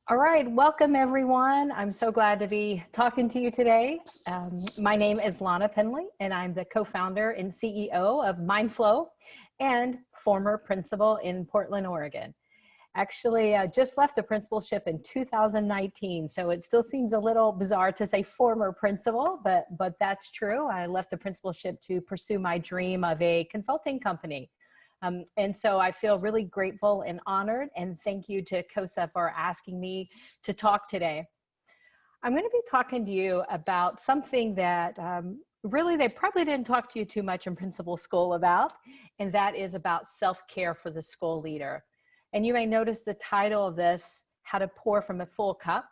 All right, welcome everyone. I'm so glad to be talking to you today. My name is Lana Penley, and I'm the co-founder and CEO of MindFlow and former principal in Portland, Oregon. Actually, I just left the principalship in 2019, so it still seems a little bizarre to say former principal, but that's true. I left the principalship to pursue my dream of a consulting company. And so I feel really grateful and honored, and thank you to COSA for asking me to talk today. I'm going to be talking to you about something that really they probably didn't talk to you too much in principal school about, and that is about self-care for the school leader. And you may notice the title of this, How to Pour from a Full Cup.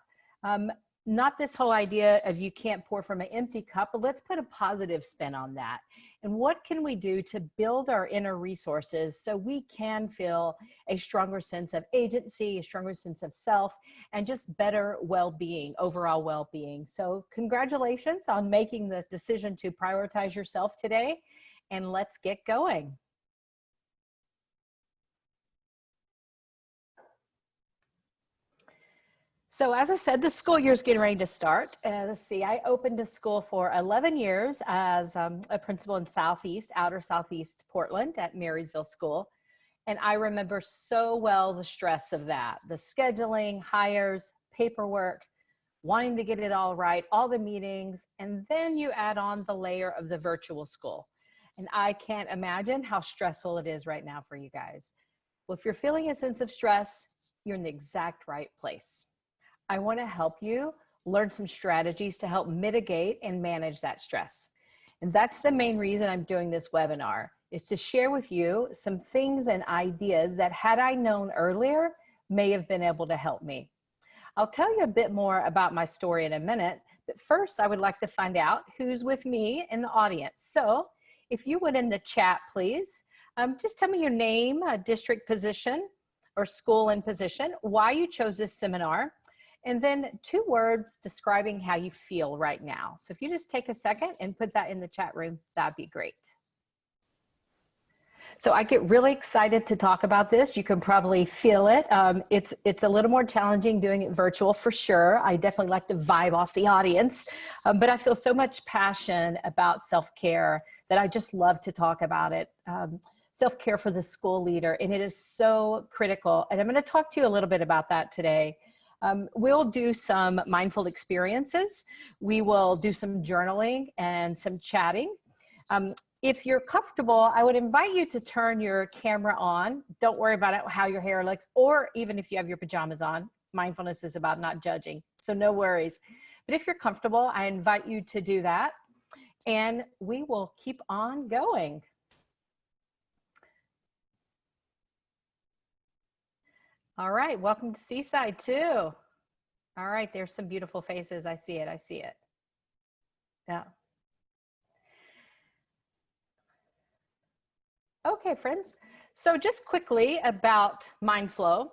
Not this whole idea of you can't pour from an empty cup, but let's put a positive spin on that. And what can we do to build our inner resources so we can feel a stronger sense of agency, a stronger sense of self, and just better well-being, overall well-being. So congratulations on making the decision to prioritize yourself today, and let's get going. So as I said, the school year is getting ready to start. Let's see, I opened a school for 11 years as a principal in outer Southeast Portland at Marysville School. And I remember so well the stress of that, the scheduling, hires, paperwork, wanting to get it all right, all the meetings, and then you add on the layer of the virtual school. And I can't imagine how stressful it is right now for you guys. Well, if you're feeling a sense of stress, you're in the exact right place. I want to help you learn some strategies to help mitigate and manage that stress. And that's the main reason I'm doing this webinar, is to share with you some things and ideas that, had I known earlier, may have been able to help me. I'll tell you a bit more about my story in a minute, but first I would like to find out who's with me in the audience. So if you would in the chat, please, just tell me your name, district position, or school and position, why you chose this seminar, and then 2 words describing how you feel right now. So if you just take a second and put that in the chat room, that'd be great. So I get really excited to talk about this. You can probably feel it. It's a little more challenging doing it virtual for sure. I definitely like to vibe off the audience, but I feel so much passion about self-care that I just love to talk about it. Self-care for the school leader, and it is so critical. And I'm going to talk to you a little bit about that today. We'll do some mindful experiences. We will do some journaling and some chatting. If you're comfortable, I would invite you to turn your camera on. Don't worry about how your hair looks, or even if you have your pajamas on. Mindfulness is about not judging, so no worries. But if you're comfortable, I invite you to do that, and we will keep on going. All right, welcome to Seaside too. All right, there's some beautiful faces. I see it, I see it. Yeah. Okay, friends. So just quickly about MindFlow.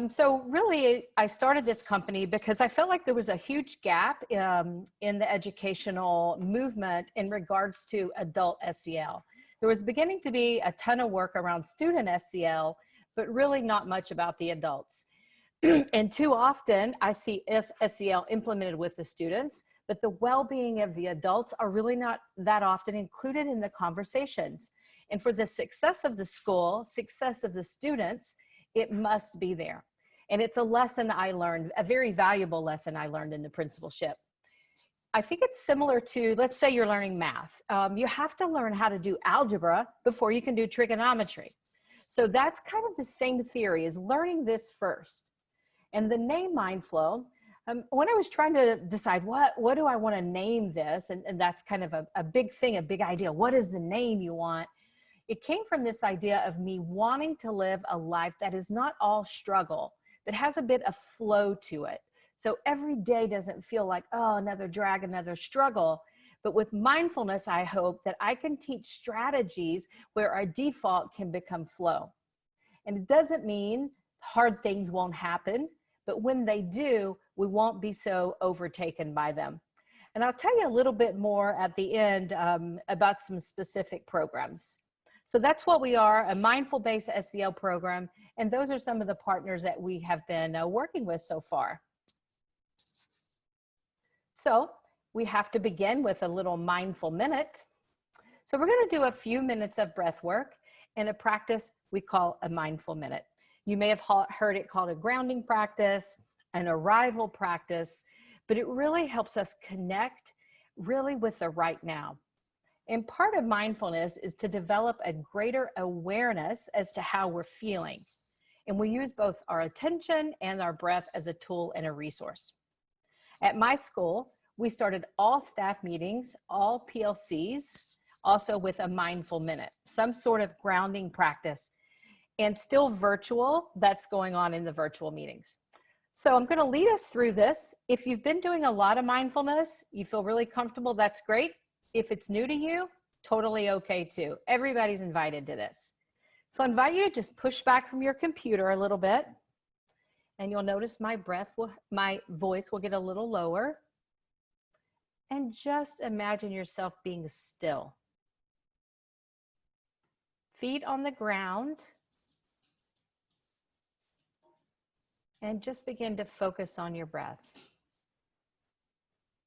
So really, I started this company because I felt like there was a huge gap in the educational movement in regards to adult SEL. There was beginning to be a ton of work around student SEL, but really not much about the adults. And too often I see SEL implemented with the students, but the well-being of the adults are really not that often included in the conversations. And for the success of the school, success of the students, it must be there. And it's a lesson I learned, a very valuable lesson I learned in the principalship. I think it's similar to, let's say you're learning math. You have to learn how to do algebra before you can do trigonometry. So that's kind of the same theory, is learning this first. And the name MindFlow, when I was trying to decide what do I want to name this, and that's kind of a big thing, a big idea. What is the name you want? It came from this idea of me wanting to live a life that is not all struggle, but has a bit of flow to it. So every day doesn't feel like, oh, another drag, another struggle. But with mindfulness, I hope that I can teach strategies where our default can become flow. And it doesn't mean hard things won't happen, but when they do, we won't be so overtaken by them. And I'll tell you a little bit more at the end about some specific programs. So that's what we are, a mindful-based SEL program, And those are some of the partners that we have been working with so far. So we have to begin with a little mindful minute. So we're going to do a few minutes of breath work in a practice we call a mindful minute. You may have heard it called a grounding practice, an arrival practice, but it really helps us connect really with the right now. And part of mindfulness is to develop a greater awareness as to how we're feeling. And we use both our attention and our breath as a tool and a resource. At my school, we started all staff meetings, all PLCs, also with a mindful minute, some sort of grounding practice, and still virtual, that's going on in the virtual meetings. So I'm going to lead us through this. If you've been doing a lot of mindfulness, you feel really comfortable, that's great. If it's new to you, totally okay too. Everybody's invited to this. So I invite you to just push back from your computer a little bit, and you'll notice my voice will get a little lower. And just imagine yourself being still. Feet on the ground. And just begin to focus on your breath.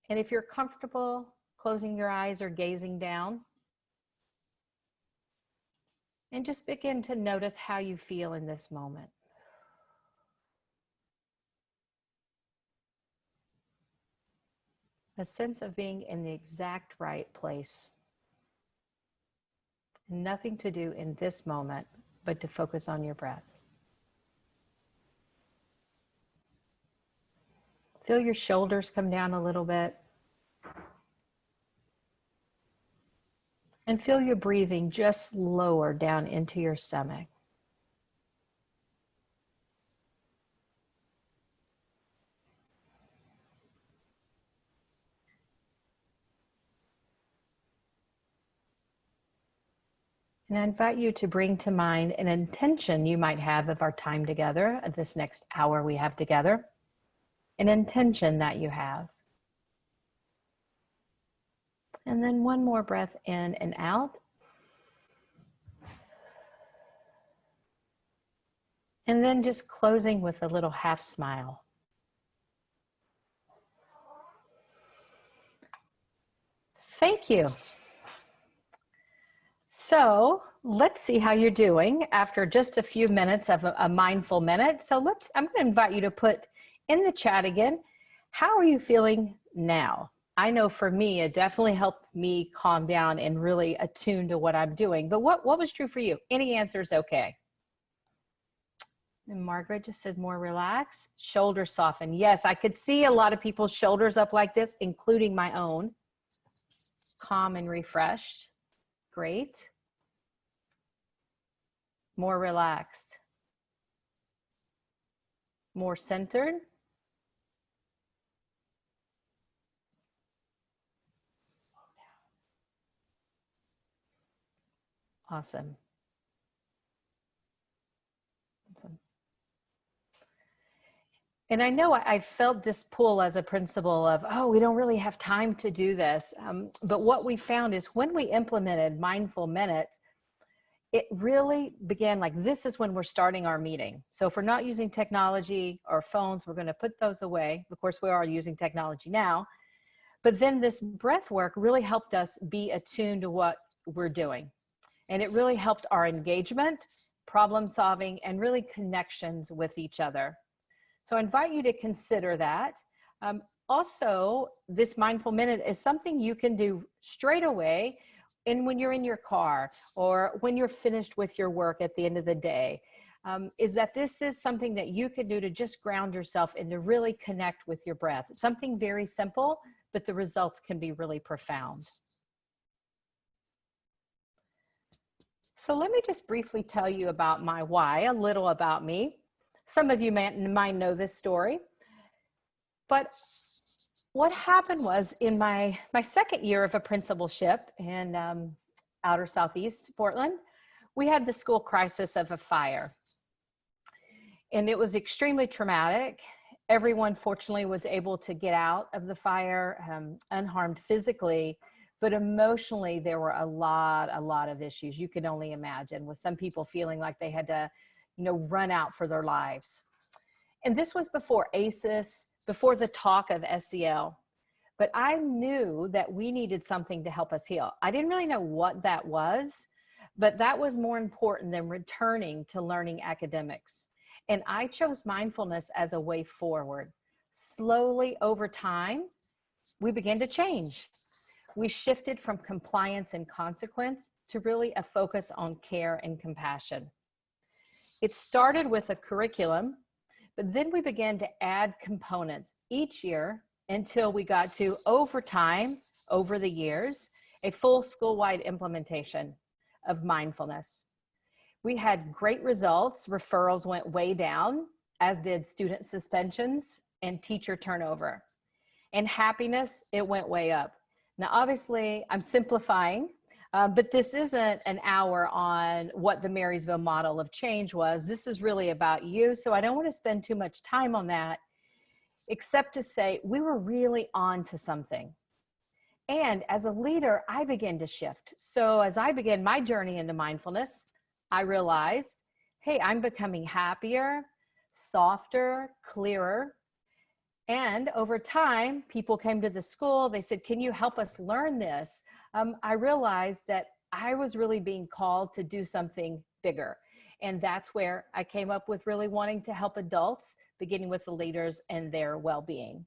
And if you're comfortable closing your eyes or gazing down, and just begin to notice how you feel in this moment. A sense of being in the exact right place. Nothing to do in this moment, but to focus on your breath. Feel your shoulders come down a little bit. And feel your breathing just lower down into your stomach. And I invite you to bring to mind an intention you might have of our time together, of this next hour we have together, an intention that you have. And then one more breath in and out. And then just closing with a little half smile. Thank you. So let's see how you're doing after just a few minutes of a mindful minute. So I'm going to invite you to put in the chat again, how are you feeling now? I know for me, it definitely helped me calm down and really attune to what I'm doing. But what was true for you? Any answer is okay. And Margaret just said more relaxed, shoulders soften. Yes, I could see a lot of people's shoulders up like this, including my own. Calm and refreshed. Great. More relaxed. More centered. Awesome. And I know I felt this pull as a principal of, oh, we don't really have time to do this. But what we found is when we implemented mindful minutes, it really began like, this is when we're starting our meeting. So if we're not using technology or phones, we're going to put those away. Of course, we are using technology now. But then this breath work really helped us be attuned to what we're doing. And it really helped our engagement, problem solving, and really connections with each other. So I invite you to consider that. Also, this mindful minute is something you can do straight away and when you're in your car or when you're finished with your work at the end of the day. This is something that you can do to just ground yourself and to really connect with your breath. Something very simple, but the results can be really profound. So let me just briefly tell you about my why, a little about me. Some of you might know this story, but what happened was in my second year of a principalship in outer Southeast Portland, we had the school crisis of a fire. And it was extremely traumatic. Everyone fortunately was able to get out of the fire unharmed physically, but emotionally there were a lot of issues you can only imagine, with some people feeling like they had to run out for their lives. And this was before ACEs, before the talk of SEL. But I knew that we needed something to help us heal. I didn't really know what that was, but that was more important than returning to learning academics. And I chose mindfulness as a way forward. Slowly over time, we began to change. We shifted from compliance and consequence to really a focus on care and compassion. It started with a curriculum, but then we began to add components each year until we got to, over time, over the years, a full school-wide implementation of mindfulness. We had great results. Referrals went way down, as did student suspensions and teacher turnover. And happiness, it went way up. Now, obviously, I'm simplifying, but this isn't an hour on what the Marysville model of change was. This is really about you, so I don't want to spend too much time on that, except to say we were really on to something. And as a leader, I began to shift. So as I began my journey into mindfulness, I realized, hey, I'm becoming happier, softer, clearer. And over time, people came to the school. They said, can you help us learn this? I realized that I was really being called to do something bigger. And that's where I came up with really wanting to help adults, beginning with the leaders and their well-being.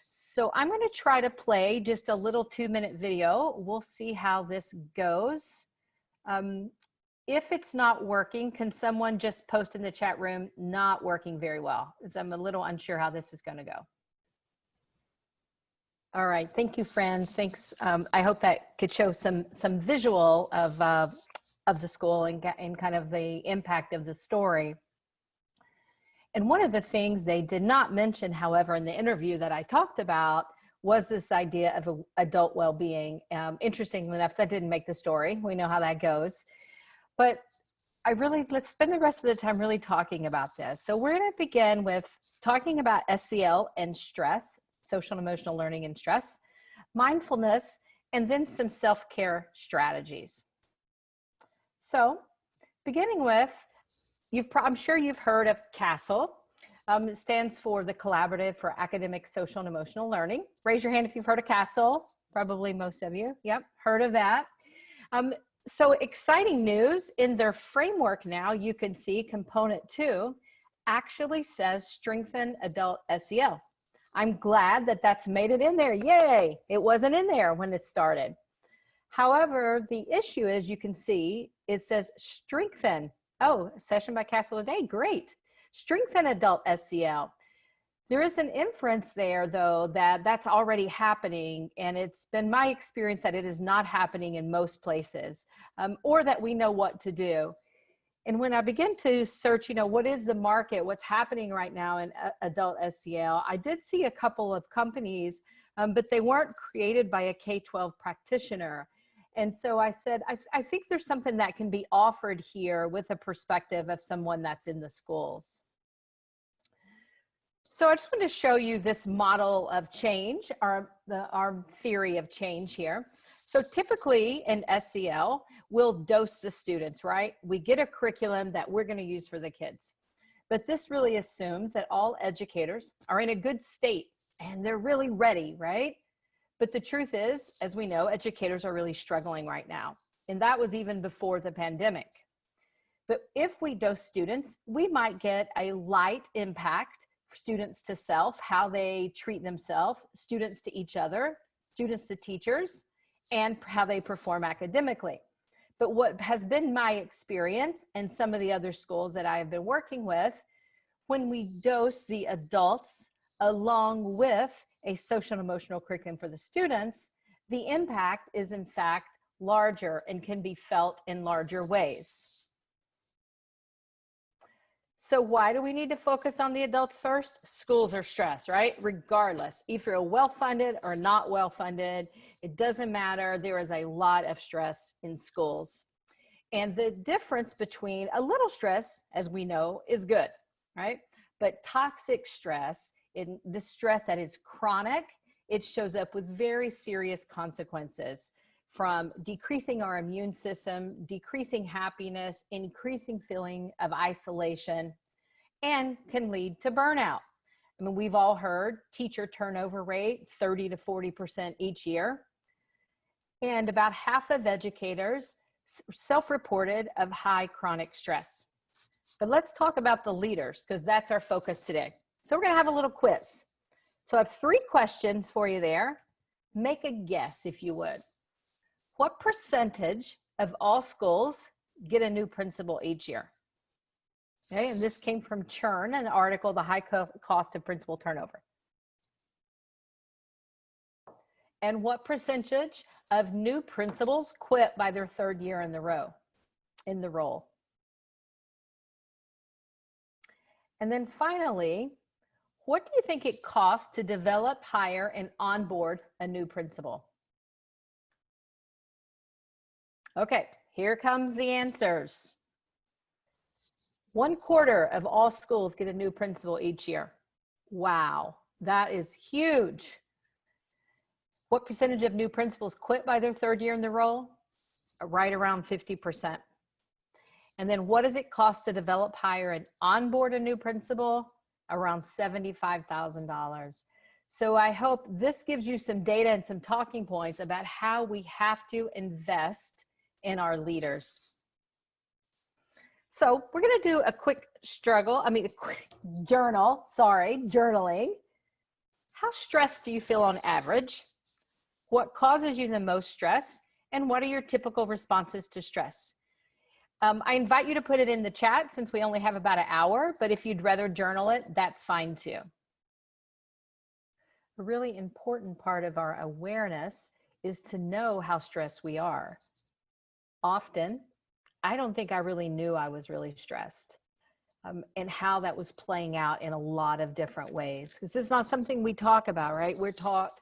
So I'm going to try to play just a little 2-minute video. We'll see how this goes. If it's not working, can someone just post in the chat room, not working very well? Because I'm a little unsure how this is going to go. All right, thank you, friends. Thanks. I hope that could show some visual of the school and kind of the impact of the story. And one of the things they did not mention, however, in the interview that I talked about was this idea of adult well-being. Interestingly enough, that didn't make the story. We know how that goes. But let's spend the rest of the time really talking about this. So we're going to begin with talking about SEL and stress, social and emotional learning and stress, mindfulness, and then some self-care strategies. So beginning with, I'm sure you've heard of CASEL. It stands for the Collaborative for Academic, Social, and Emotional Learning. Raise your hand if you've heard of CASEL. Probably most of you. Yep, heard of that. So exciting news, in their framework now, you can see component 2 actually says strengthen adult SEL. I'm glad that that's made it in there. Yay! It wasn't in there when it started. However, the issue is, you can see it says strengthen. Oh, a session by CASEL today, great. Strengthen adult SEL. There is an inference there, though, that that's already happening, and it's been my experience that it is not happening in most places, or that we know what to do. And when I begin to search, what is the market, what's happening right now in adult SEL, I did see a couple of companies, but they weren't created by a K-12 practitioner. And so I said, I think there's something that can be offered here with a perspective of someone that's in the schools. So I just want to show you this model of change, our theory of change here. So typically in SEL, we'll dose the students, right? We get a curriculum that we're going to use for the kids. But this really assumes that all educators are in a good state and they're really ready, right? But the truth is, as we know, educators are really struggling right now. And that was even before the pandemic. But if we dose students, we might get a light impact for students to self, how they treat themselves, students to each other, students to teachers, and how they perform academically. But what has been my experience and some of the other schools that I have been working with, when we dose the adults along with a social and emotional curriculum for the students, the impact is in fact larger and can be felt in larger ways. So why do we need to focus on the adults first? Schools are stressed, right? Regardless, if you're well-funded or not well-funded, it doesn't matter. There is a lot of stress in schools. And the difference between a little stress, as we know, is good, right? But toxic stress, in the stress that is chronic, it shows up with very serious consequences. from decreasing our immune system, decreasing happiness, increasing feeling of isolation, and can lead to burnout. I mean, we've all heard teacher turnover rate, 30 to 40% each year. And about half of educators self-reported of high chronic stress. But let's talk about the leaders, because that's our focus today. So we're going to have a little quiz. So I have 3 questions for you there. Make a guess, if you would. What percentage of all schools get a new principal each year? Okay, and this came from Churn, an article, The High Cost of Principal Turnover. And what percentage of new principals quit by their 3rd year in the role? And then finally, what do you think it costs to develop, hire, and onboard a new principal? Okay, here comes the answers. 1/4 of all schools get a new principal each year. Wow, that is huge. What percentage of new principals quit by their 3rd year in the role? Right around 50%. And then what does it cost to develop, hire, and onboard a new principal? Around $75,000. So I hope this gives you some data and some talking points about how we have to invest in our leaders. So we're going to do a quick journaling. How stressed do you feel on average? What causes you the most stress? And what are your typical responses to stress? I invite you to put it in the chat since we only have about an hour, but if you'd rather journal it, that's fine too. A really important part of our awareness is to know how stressed we are. Often, I don't think I really knew I was really stressed, and how that was playing out in a lot of different ways. Because this is not something we talk about, right? We're taught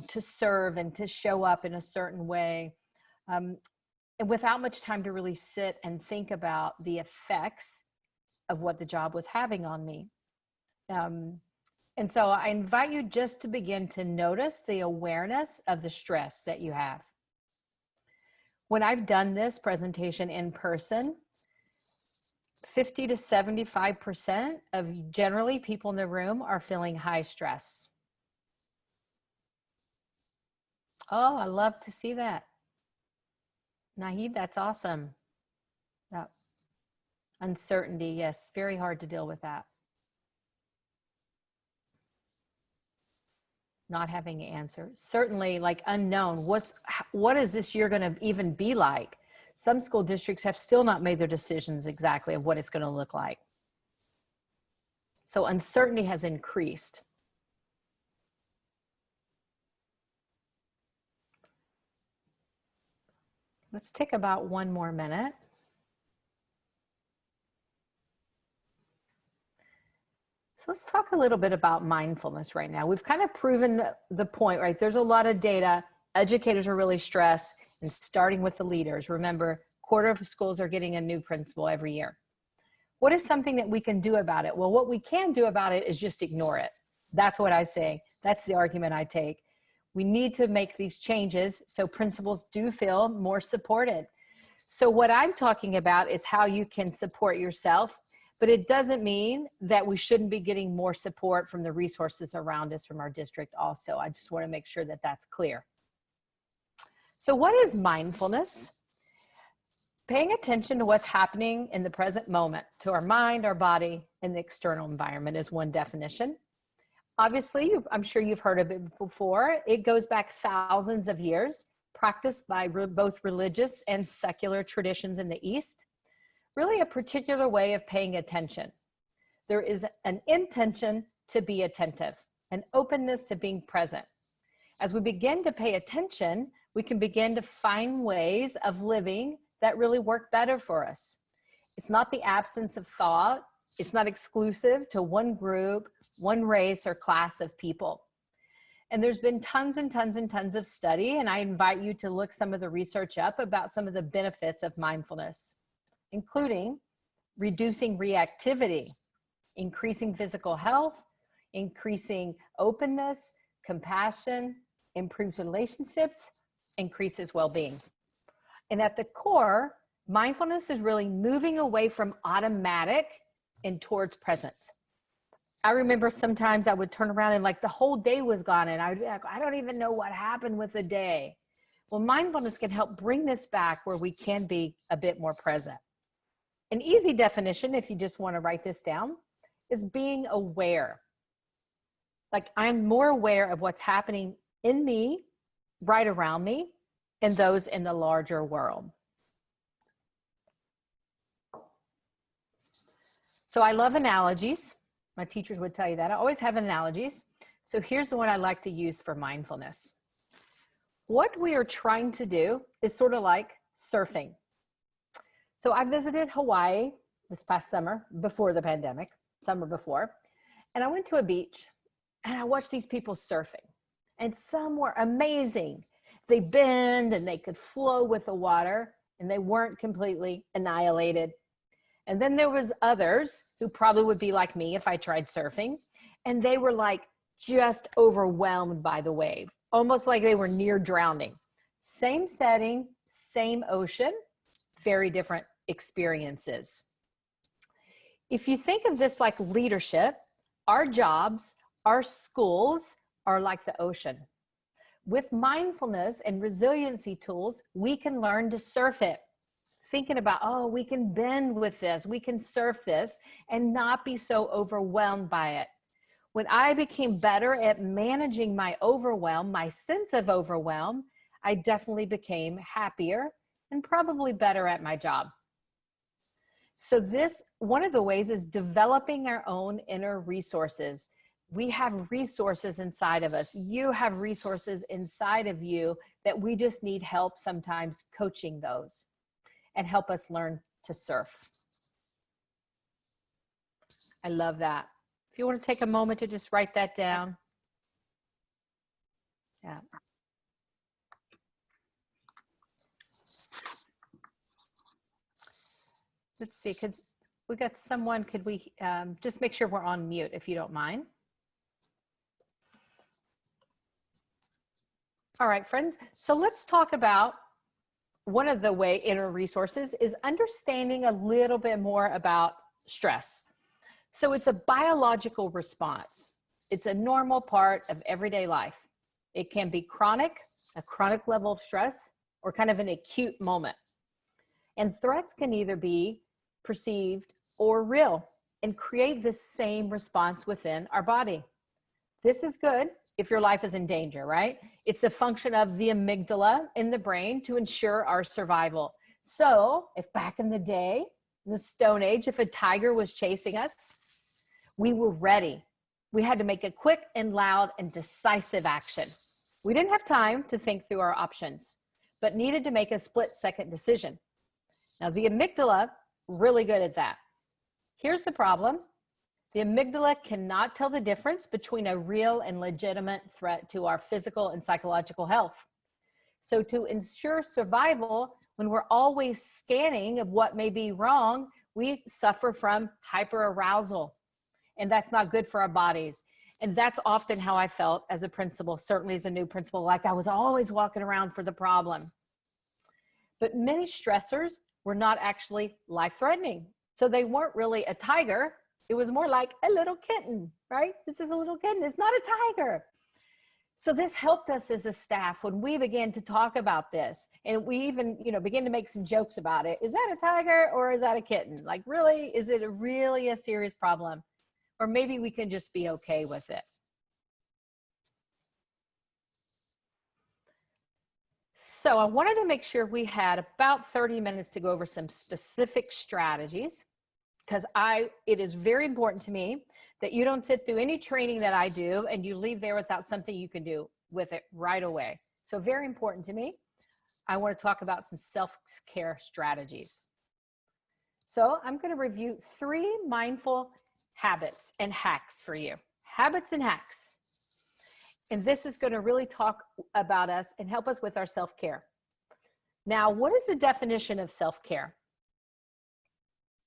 to serve and to show up in a certain way. And without much time to really sit and think about the effects of what the job was having on me. And so I invite you just to begin to notice the awareness of the stress that you have. When I've done this presentation in person, 50 to 75% of generally people in the room are feeling high stress. Oh, I love to see that. Nahid, that's awesome. Yeah. Uncertainty, yes, very hard to deal with that. Not having answers. Certainly, like unknown. What is this year going to even be like? Some school districts have still not made their decisions exactly of what it's going to look like. So uncertainty has increased. Let's take about 1 more minute. So let's talk a little bit about mindfulness right now. We've kind of proven the point, right? There's a lot of data. Educators are really stressed, and starting with the leaders. Remember, 1/4 of schools are getting a new principal every year. What is something that we can do about it? Well, what we can do about it is just ignore it. That's what I say. That's the argument I take. We need to make these changes so principals do feel more supported. So what I'm talking about is how you can support yourself, but it doesn't mean that we shouldn't be getting more support from the resources around us from our district also. I just want to make sure that that's clear. So what is mindfulness? Paying attention to what's happening in the present moment, to our mind, our body, and the external environment is one definition. Obviously, I'm sure you've heard of it before. It goes back thousands of years, practiced by both religious and secular traditions in the East. Really a particular way of paying attention. There is an intention to be attentive, an openness to being present. As we begin to pay attention, we can begin to find ways of living that really work better for us. It's not the absence of thought. It's not exclusive to one group, one race or class of people. And there's been tons and tons and tons of study, and I invite you to look some of the research up about some of the benefits of mindfulness, including reducing reactivity, increasing physical health, increasing openness, compassion, improved relationships, increases well-being. And at the core, mindfulness is really moving away from automatic and towards presence. I remember sometimes I would turn around and like the whole day was gone and I would be like, I don't even know what happened with the day. Well, mindfulness can help bring this back where we can be a bit more present. An easy definition, if you just want to write this down, is being aware. Like I'm more aware of what's happening in me, right around me, and those in the larger world. So I love analogies. My teachers would tell you that. I always have analogies. So here's the one I like to use for mindfulness. What we are trying to do is sort of like surfing. So I visited Hawaii this past summer, before the pandemic, summer before, and I went to a beach and I watched these people surfing, and some were amazing. They bend and they could flow with the water and they weren't completely annihilated. And then there was others who probably would be like me if I tried surfing, and they were like just overwhelmed by the wave, almost like they were near drowning. Same setting, same ocean, very different experiences. If you think of this like leadership, our jobs, our schools are like the ocean. With mindfulness and resiliency tools, we can learn to surf it. Thinking about, oh, we can bend with this, we can surf this, and not be so overwhelmed by it. When I became better at managing my overwhelm, my sense of overwhelm, I definitely became happier and probably better at my job. So this, one of the ways is developing our own inner resources. We have resources inside of us. You have resources inside of you that we just need help sometimes coaching those and help us learn to surf. I love that. If you want to take a moment to just write that down. Yeah. Let's see, could we got someone, could we just make sure we're on mute if you don't mind. All right, friends. So let's talk about one of the inner resources is understanding a little bit more about stress. So it's a biological response. It's a normal part of everyday life. It can be chronic, a chronic level of stress, or kind of an acute moment. And threats can either be perceived or real and create the same response within our body. This is good if your life is in danger, right? It's the function of the amygdala in the brain to ensure our survival. So if back in the day, in the Stone Age, if a tiger was chasing us, we were ready. We had to make a quick and loud and decisive action. We didn't have time to think through our options, but needed to make a split-second decision. Now the amygdala, really good at that. Here's the problem. The amygdala cannot tell the difference between a real and legitimate threat to our physical and psychological health. So to ensure survival, when we're always scanning of what may be wrong, we suffer from hyperarousal, and that's not good for our bodies. And that's often how I felt as a principal, certainly as a new principal, like I was always walking around for the problem. But many stressors were not actually life-threatening. So they weren't really a tiger. It was more like a little kitten, right? This is a little kitten. It's not a tiger. So this helped us as a staff when we began to talk about this, and we even, begin to make some jokes about it. Is that a tiger or is that a kitten? Like, really, is it really a serious problem? Or maybe we can just be okay with it. So I wanted to make sure we had about 30 minutes to go over some specific strategies, because it is very important to me that you don't sit through any training that I do and you leave there without something you can do with it right away. So very important to me. I want to talk about some self-care strategies. So I'm going to review 3 mindful habits and hacks for you. Habits and hacks. And this is going to really talk about us and help us with our self-care. Now, what is the definition of self-care?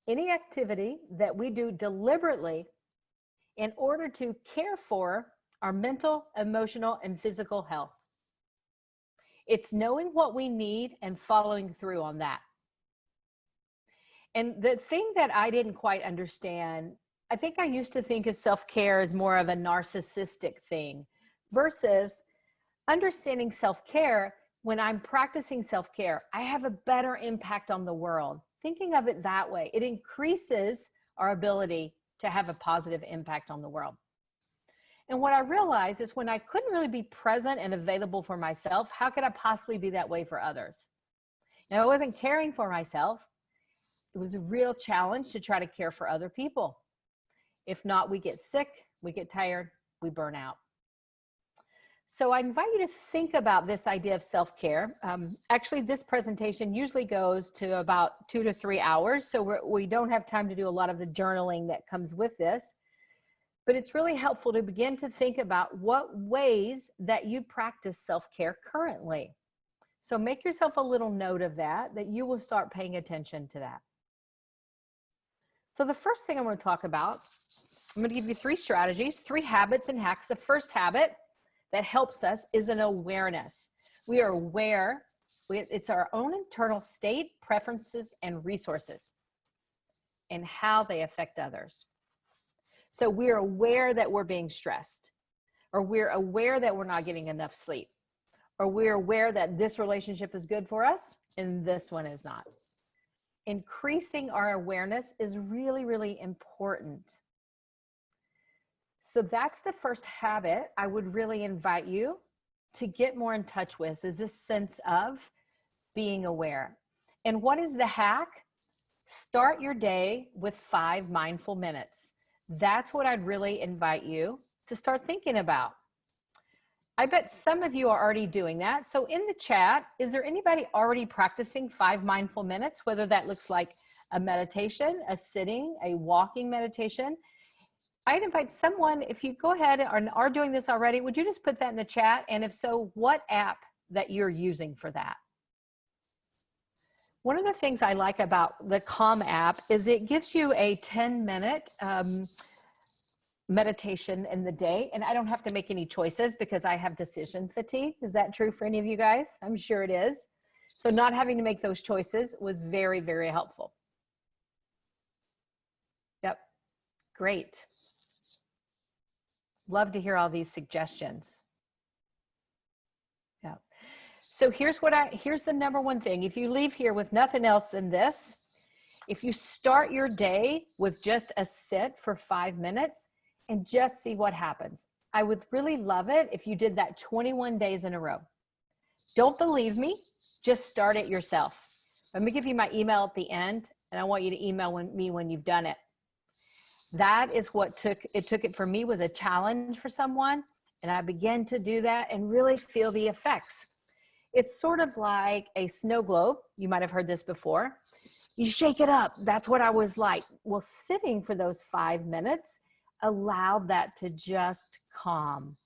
Any activity that we do deliberately in order to care for our mental, emotional, and physical health. It's knowing what we need and following through on that. And the thing that I didn't quite understand, I think I used to think of self-care as more of a narcissistic thing versus understanding self-care. When I'm practicing self-care, I have a better impact on the world. Thinking of it that way, it increases our ability to have a positive impact on the world. And what I realized is when I couldn't really be present and available for myself, how could I possibly be that way for others? Now, I wasn't caring for myself. It was a real challenge to try to care for other people. If not, we get sick, we get tired, we burn out. So I invite you to think about this idea of self-care. Actually, this presentation usually goes to about 2 to 3 hours, so we don't have time to do a lot of the journaling that comes with this. But it's really helpful to begin to think about what ways that you practice self-care currently. So make yourself a little note of that you will start paying attention to that. So the first thing I'm going to talk about, I'm going to give you 3 strategies, 3 habits and hacks. The first habit that helps us is an awareness. We are aware, it's our own internal state, preferences, and resources, and how they affect others. So we're aware that we're being stressed, or we're aware that we're not getting enough sleep, or we're aware that this relationship is good for us and this one is not. Increasing our awareness is really, really important. So that's the first habit I would really invite you to get more in touch with, is this sense of being aware. And what is the hack? Start your day with 5 mindful minutes. That's what I'd really invite you to start thinking about. I bet some of you are already doing that. So in the chat, is there anybody already practicing 5 mindful minutes, whether that looks like a meditation, a sitting, a walking meditation? I'd invite someone, if you go ahead and are doing this already, would you just put that in the chat? And if so, what app that you're using for that? One of the things I like about the Calm app is it gives you a 10-minute meditation in the day, and I don't have to make any choices because I have decision fatigue. Is that true for any of you guys? I'm sure it is. So not having to make those choices was very, very helpful. Yep, great. Love to hear all these suggestions. Yeah. So here's the number one thing. If you leave here with nothing else than this, if you start your day with just a sit for 5 minutes and just see what happens. I would really love it if you did that 21 days in a row. Don't believe me, just start it yourself. Let me give you my email at the end, and I want you to email me when you've done it. That is what took it for me, was a challenge for someone. And I began to do that and really feel the effects. It's sort of like a snow globe. You might have heard this before. You shake it up. That's what I was like. Well, sitting for those 5 minutes allowed that to just calm.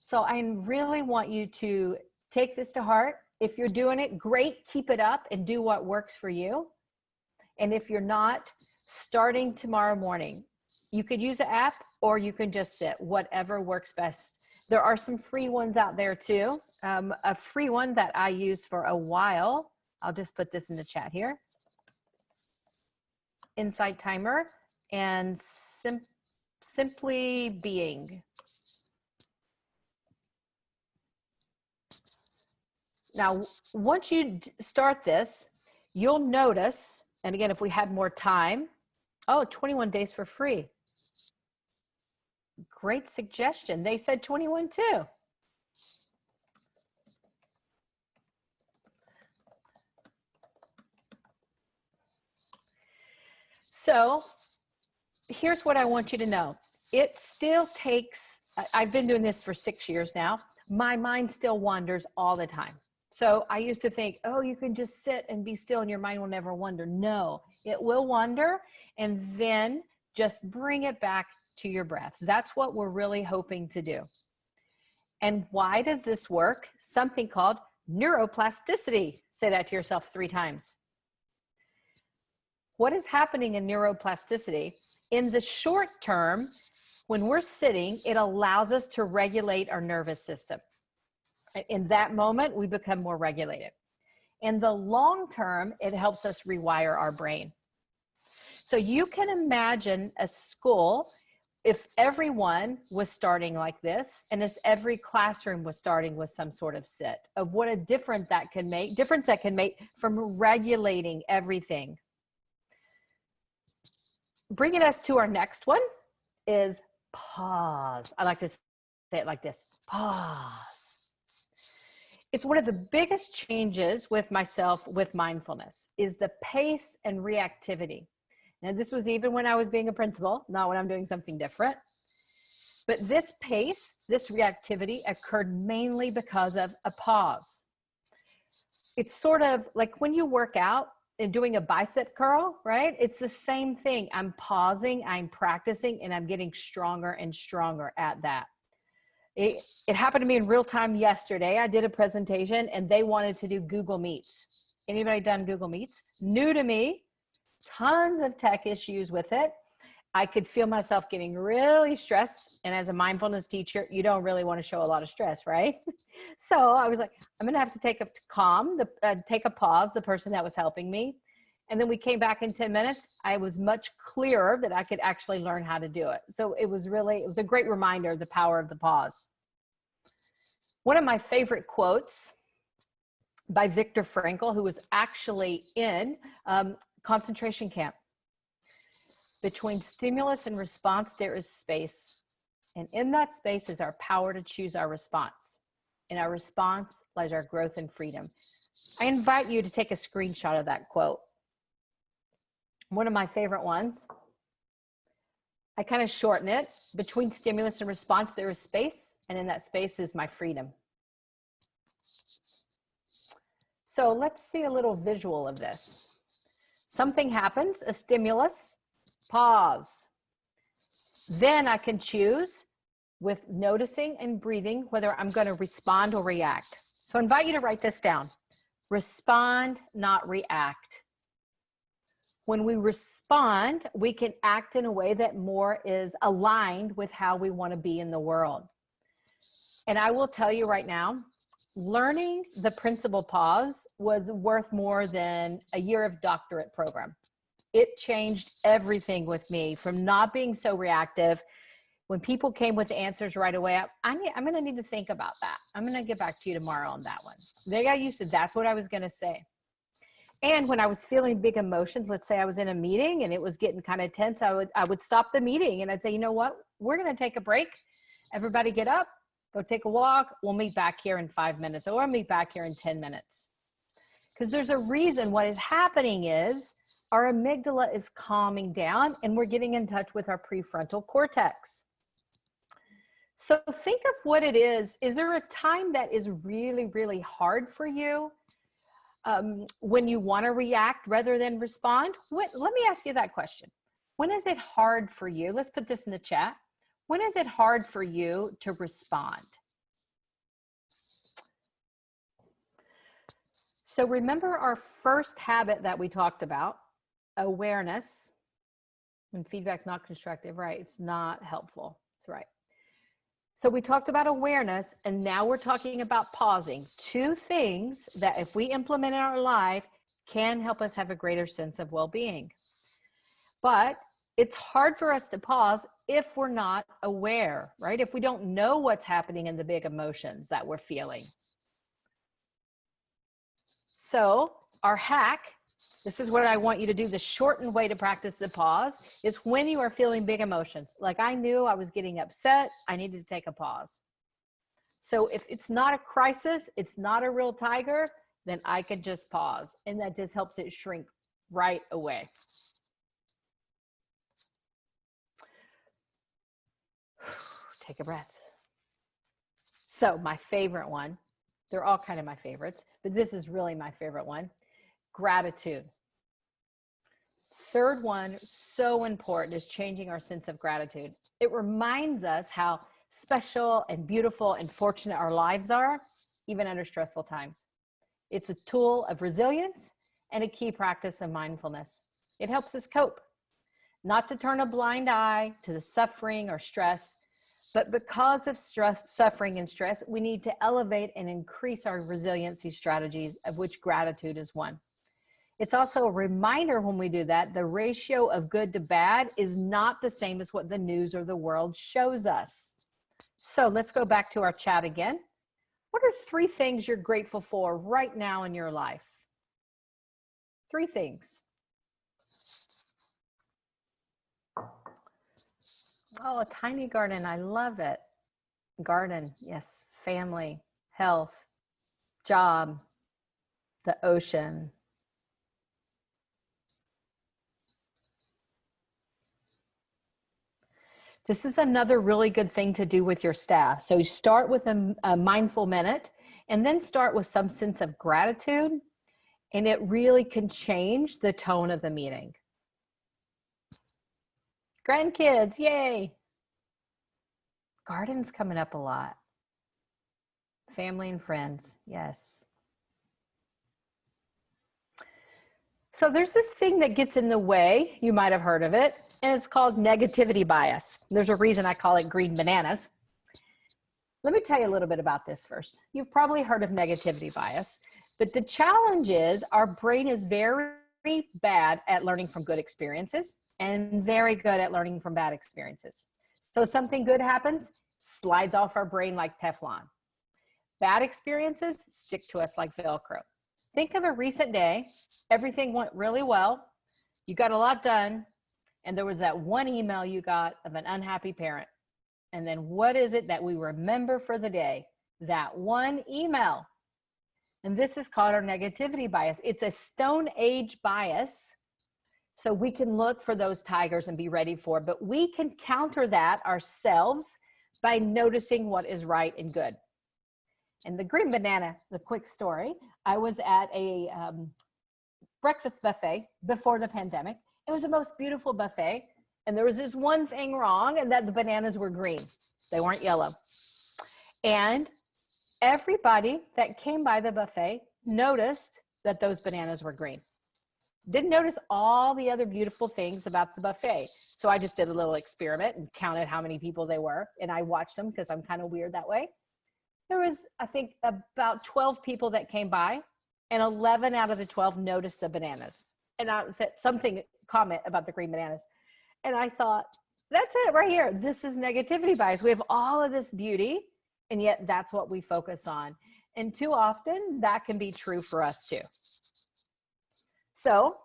So I really want you to take this to heart. If you're doing it, great, keep it up and do what works for you. And if you're not, starting tomorrow morning, you could use an app or you can just sit, whatever works best. There are some free ones out there too. A free one that I used for a while, I'll just put this in the chat here. Insight Timer and Simply Being. Now, once you start this, you'll notice, and again, if we had more time, 21 days for free. Great suggestion. They said 21 too. So here's what I want you to know. It still takes, I've been doing this for 6 years now. My mind still wanders all the time. So I used to think, oh, you can just sit and be still and your mind will never wander. No, it will wander, and then just bring it back to your breath. That's what we're really hoping to do. And why does this work? Something called neuroplasticity. Say that to yourself 3 times. What is happening in neuroplasticity? In the short term, when we're sitting, it allows us to regulate our nervous system. In that moment, we become more regulated. In the long term, it helps us rewire our brain. So you can imagine a school if everyone was starting like this, and as every classroom was starting with some sort of sit, of what a difference that can make from regulating everything. Bringing us to our next one is pause. I like to say it like this, pause. It's one of the biggest changes with myself with mindfulness is the pace and reactivity. And this was even when I was being a principal, not when I'm doing something different. But this pace, this reactivity occurred mainly because of a pause. It's sort of like when you work out and doing a bicep curl, right? It's the same thing. I'm pausing, I'm practicing, and I'm getting stronger and stronger at that. It happened to me in real time yesterday. I did a presentation and they wanted to do Google Meets. Anybody done Google Meets? New to me. Tons of tech issues with it. I could feel myself getting really stressed. And as a mindfulness teacher, you don't really want to show a lot of stress, right? So I was like, I'm going to have to take a pause, the person that was helping me. And then we came back in 10 minutes. I was much clearer that I could actually learn how to do it. So it was a great reminder of the power of the pause. One of my favorite quotes by Viktor Frankl, who was actually in concentration camp. Between stimulus and response, there is space. And in that space is our power to choose our response. In our response lies our growth and freedom. I invite you to take a screenshot of that quote. One of my favorite ones. I kind of shorten it. Between stimulus and response, there is space. And in that space is my freedom. So let's see a little visual of this. Something happens, a stimulus, pause. Then I can choose with noticing and breathing whether I'm going to respond or react. So I invite you to write this down. Respond, not react. When we respond, we can act in a way that more is aligned with how we want to be in the world. And I will tell you right now, learning the principal pause was worth more than a year of doctorate program. It changed everything with me from not being so reactive. When people came with answers right away, I'm going to need to think about that. I'm going to get back to you tomorrow on that one. They got used to that's what I was going to say. And when I was feeling big emotions, let's say I was in a meeting and it was getting kind of tense, I would stop the meeting and I'd say, you know what? We're going to take a break. Everybody get up. Go take a walk. We'll meet back here in 5 minutes, or I'll meet back here in 10 minutes. Because there's a reason. What is happening is our amygdala is calming down and we're getting in touch with our prefrontal cortex. So think of what it is. Is there a time that is really, really hard for you when you want to react rather than respond? Let me ask you that question. When is it hard for you? Let's put this in the chat. When is it hard for you to respond? So remember our first habit that we talked about, awareness. When feedback's not constructive, right? It's not helpful. That's right. So we talked about awareness, and now we're talking about pausing. Two things that if we implement in our life can help us have a greater sense of well-being. But it's hard for us to pause if we're not aware, right? If we don't know what's happening in the big emotions that we're feeling. So our hack, this is what I want you to do. The shortened way to practice the pause is when you are feeling big emotions. Like I knew I was getting upset, I needed to take a pause. So if it's not a crisis, it's not a real tiger, then I can just pause. And that just helps it shrink right away. Take a breath. So my favorite one, they're all kind of my favorites, but this is really my favorite one, gratitude. Third one, so important, is changing our sense of gratitude. It reminds us how special and beautiful and fortunate our lives are, even under stressful times. It's a tool of resilience and a key practice of mindfulness. It helps us cope, not to turn a blind eye to the suffering or stress, But because of stress, suffering and stress, we need to elevate and increase our resiliency strategies, of which gratitude is one. It's also a reminder when we do that, the ratio of good to bad is not the same as what the news or the world shows us. So let's go back to our chat again. What are 3 things you're grateful for right now in your life? 3 things. Oh, a tiny garden. I love it. Garden. Yes. Family, health, job, the ocean. This is another really good thing to do with your staff. So you start with a mindful minute and then start with some sense of gratitude, and it really can change the tone of the meeting. Grandkids, yay. Garden's coming up a lot. Family and friends, yes. So there's this thing that gets in the way, you might have heard of it, and it's called negativity bias. There's a reason I call it green bananas. Let me tell you a little bit about this first. You've probably heard of negativity bias, but the challenge is our brain is very bad at learning from good experiences and very good at learning from bad experiences. So something good happens, slides off our brain like Teflon. Bad experiences stick to us like Velcro. Think of a recent day, everything went really well, you got a lot done, and there was that one email you got of an unhappy parent. And then what is it that we remember for the day? That one email. And this is called our negativity bias. It's a Stone Age bias. So we can look for those tigers and be ready for it, but we can counter that ourselves by noticing what is right and good. And the green banana, the quick story, I was at a breakfast buffet before the pandemic. It was the most beautiful buffet. And there was this one thing wrong, and that the bananas were green. They weren't yellow. And everybody that came by the buffet noticed that those bananas were green. Didn't notice all the other beautiful things about the buffet. So I just did a little experiment and counted how many people they were. And I watched them because I'm kind of weird that way. There was, I think, about 12 people that came by, and 11 out of the 12 noticed the bananas. And I said something, comment about the green bananas. And I thought, that's it right here. This is negativity bias. We have all of this beauty, and yet that's what we focus on. And too often, that can be true for us too. So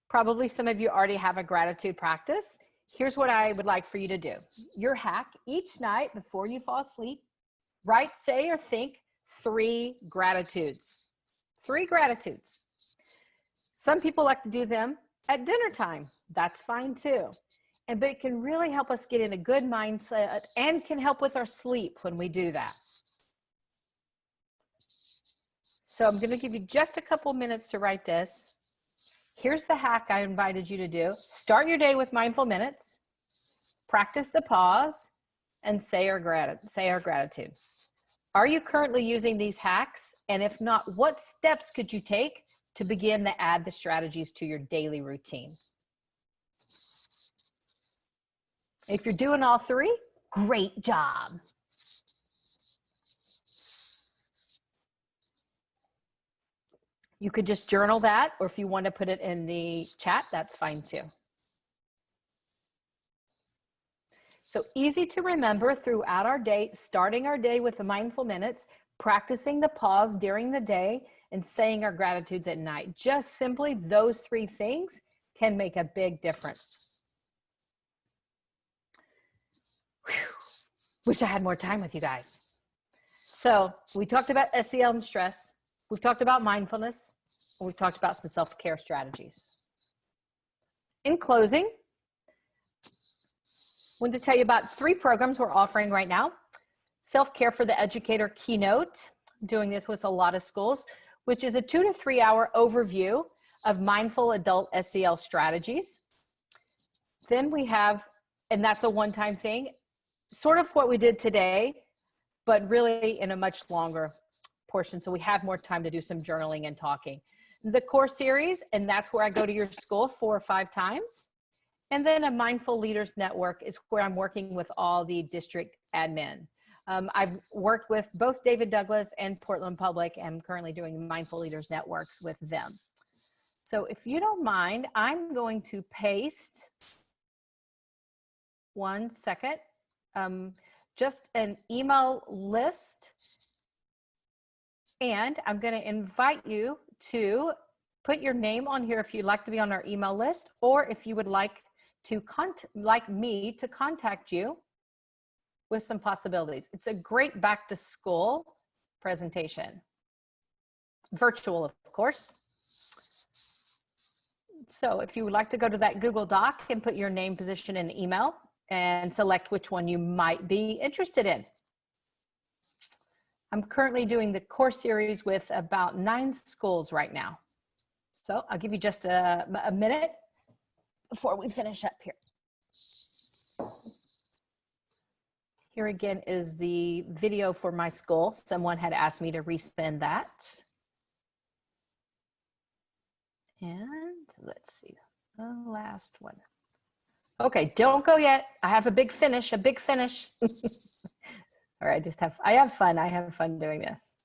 probably some of you already have a gratitude practice. Here's what I would like for you to do. Your hack, each night before you fall asleep, write, say, or think 3 gratitudes. 3 gratitudes. Some people like to do them at dinner time. That's fine too. But it can really help us get in a good mindset and can help with our sleep when we do that. So I'm going to give you just a couple minutes to write this. Here's the hack I invited you to do. Start your day with mindful minutes, practice the pause, and say our gratitude. Are you currently using these hacks? And if not, what steps could you take to begin to add the strategies to your daily routine? If you're doing all 3, great job. You could just journal that, or if you want to put it in the chat, that's fine too. So easy to remember throughout our day, starting our day with the mindful minutes, practicing the pause during the day, and saying our gratitudes at night. Just simply those 3 things can make a big difference. Whew. Wish I had more time with you guys. So we talked about SEL and stress. We've talked about mindfulness. And we've talked about some self-care strategies. In closing, I want to tell you about 3 programs we're offering right now. Self-Care for the Educator Keynote. I'm doing this with a lot of schools, which is a 2 to 3 hour overview of mindful adult SEL strategies. Then we have, and that's a one-time thing, sort of what we did today, but really in a much longer portion. So we have more time to do some journaling and talking. The core series, and that's where I go to your school 4 or 5 times. And then a Mindful Leaders Network is where I'm working with all the district admin. I've worked with both David Douglas and Portland Public. And I'm currently doing Mindful Leaders Networks with them. So if you don't mind, I'm going to paste, one second, just an email list. And I'm going to invite you to put your name on here if you'd like to be on our email list, or if you would like me to contact you with some possibilities. It's a great back to school presentation. Virtual, of course. So if you would like to go to that Google Doc and put your name, position, and email and select which one you might be interested in. I'm currently doing the course series with about 9 schools right now. So I'll give you just a minute before we finish up here. Here again is the video for my school. Someone had asked me to resend that. And let's see, the last one. Okay, don't go yet. I have a big finish, a big finish. All right, I have fun. I have fun doing this.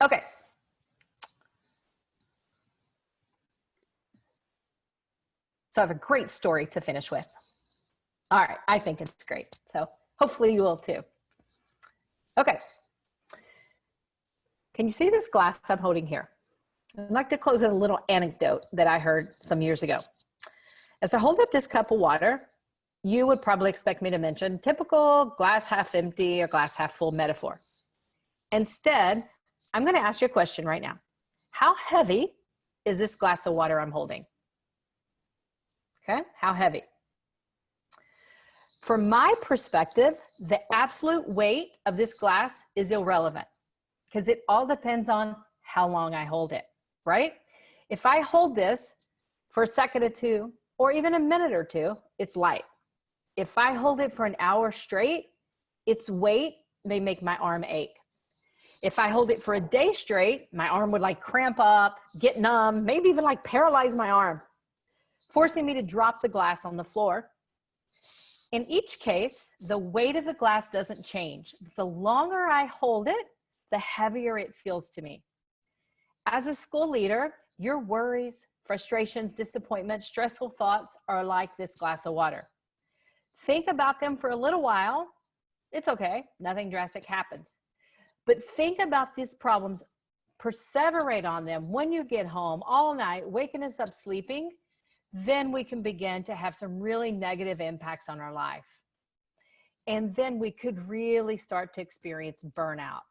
Okay. So I have a great story to finish with. All right, I think it's great. So hopefully you will too. Okay. Can you see this glass I'm holding here? I'd like to close with a little anecdote that I heard some years ago. As I hold up this cup of water, you would probably expect me to mention typical glass half empty or glass half full metaphor. Instead, I'm going to ask you a question right now. How heavy is this glass of water I'm holding? Okay, how heavy? From my perspective, the absolute weight of this glass is irrelevant because it all depends on how long I hold it, right? If I hold this for a second or two, or even a minute or two, it's light. If I hold it for an hour straight, its weight may make my arm ache. If I hold it for a day straight, my arm would like cramp up, get numb, maybe even like paralyze my arm, forcing me to drop the glass on the floor. In each case, the weight of the glass doesn't change. The longer I hold it, the heavier it feels to me. As a school leader, your worries, frustrations, disappointments, stressful thoughts are like this glass of water. Think about them for a little while. It's okay, nothing drastic happens. But think about these problems, perseverate on them when you get home all night, waking us up sleeping, then we can begin to have some really negative impacts on our life. And then we could really start to experience burnout.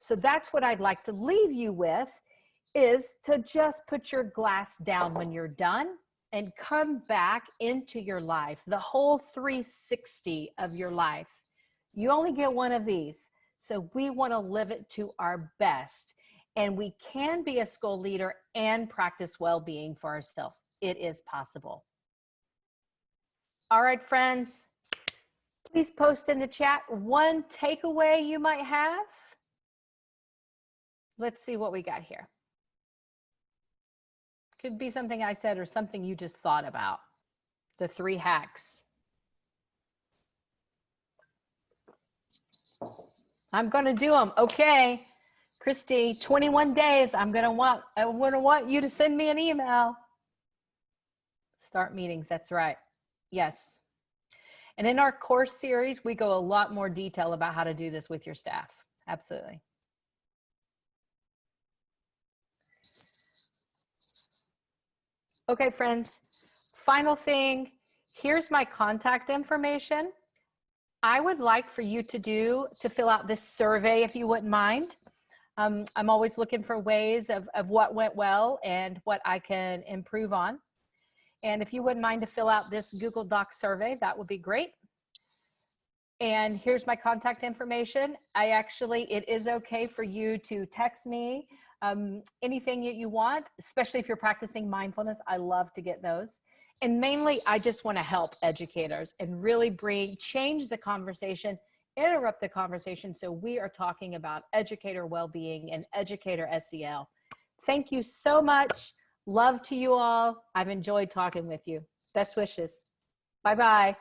So that's what I'd like to leave you with, is to just put your glass down when you're done and come back into your life, the whole 360 of your life. You only get one of these. So we want to live it to our best. And we can be a school leader and practice well-being for ourselves. It is possible. All right, friends, please post in the chat one takeaway you might have. Let's see what we got here. Could be something I said or something you just thought about. The 3 hacks. I'm going to do them. Okay. Christy, 21 days. I want you to send me an email. Start meetings. That's right. Yes. And in our course series, we go a lot more detail about how to do this with your staff. Absolutely. Okay, friends, final thing, here's my contact information. I would like for you to fill out this survey if you wouldn't mind. I'm always looking for ways of what went well and what I can improve on. And if you wouldn't mind to fill out this Google Doc survey, that would be great. And here's my contact information. It is okay for you to text me anything that you want, especially if you're practicing mindfulness. I love to get those. And mainly, I just want to help educators and really change the conversation, interrupt the conversation. So we are talking about educator well-being and educator SEL. Thank you so much. Love to you all. I've enjoyed talking with you. Best wishes. Bye-bye.